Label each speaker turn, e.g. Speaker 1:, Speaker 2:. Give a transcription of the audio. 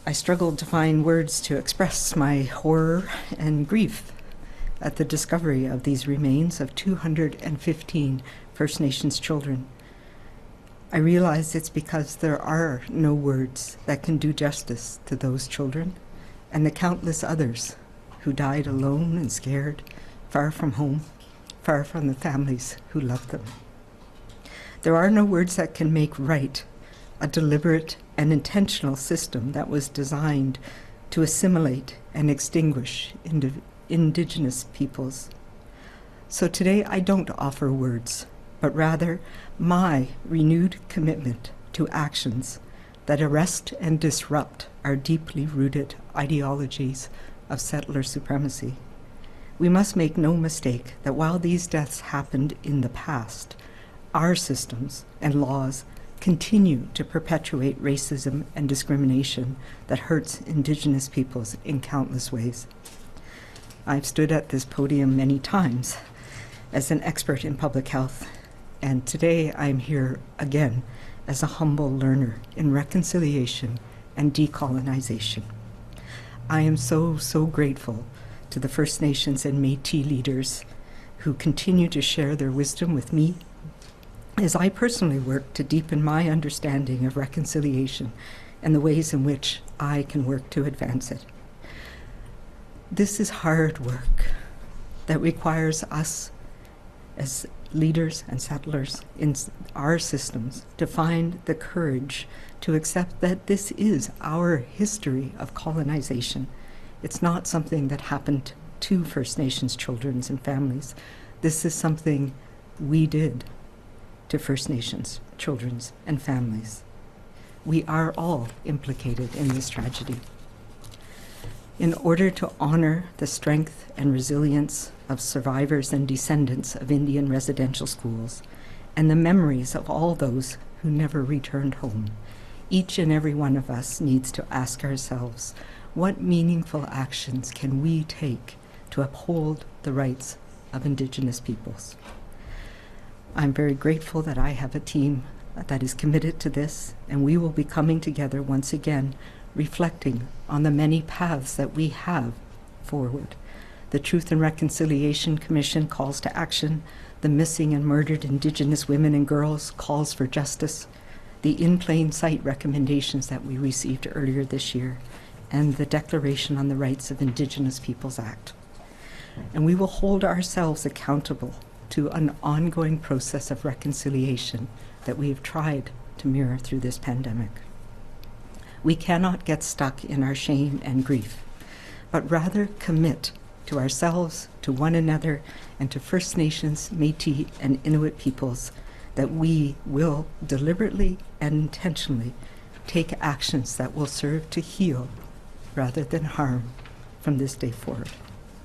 Speaker 1: I struggled to find words to express my horror and grief at the discovery of these remains of 215 First Nations children. I realize it's because there are no words that can do justice to those children and the countless others who died alone and scared, far from home, far from the families who loved them. There are no words that can make right a deliberate and intentional system that was designed to assimilate and extinguish Indigenous peoples. So today I don't offer words, but rather my renewed commitment to actions that arrest and disrupt our deeply rooted ideologies of settler supremacy. We must make no mistake that while these deaths happened in the past, our systems and laws continue to perpetuate racism and discrimination that hurts Indigenous peoples in countless ways. I've stood at this podium many times as an expert in public health, and today I'm here again as a humble learner in reconciliation and decolonization. I am so grateful to the First Nations and Métis leaders who continue to share their wisdom with me as I personally work to deepen my understanding of reconciliation and the ways in which I can work to advance it. This is hard work that requires us as leaders and settlers in our systems to find the courage to accept that this is our history of colonization. It's not something that happened to First Nations children and families. This is something we did to First Nations children and families. We are all implicated in this tragedy. In order to honor the strength and resilience of survivors and descendants of Indian residential schools and the memories of all those who never returned home, each and every one of us needs to ask ourselves, what meaningful actions can we take to uphold the rights of Indigenous peoples? I'm very grateful that I have a team that is committed to this, and we will be coming together once again, reflecting on the many paths that we have forward. The Truth and Reconciliation Commission calls to action, the Missing and Murdered Indigenous Women and Girls calls for justice, the In Plain Sight recommendations that we received earlier this year, and the Declaration on the Rights of Indigenous Peoples Act. And we will hold ourselves accountable to an ongoing process of reconciliation that we have tried to mirror through this pandemic. We cannot get stuck in our shame and grief, but rather commit to ourselves, to one another, and to First Nations, Métis, and Inuit peoples that we will deliberately and intentionally take actions that will serve to heal rather than harm from this day forward.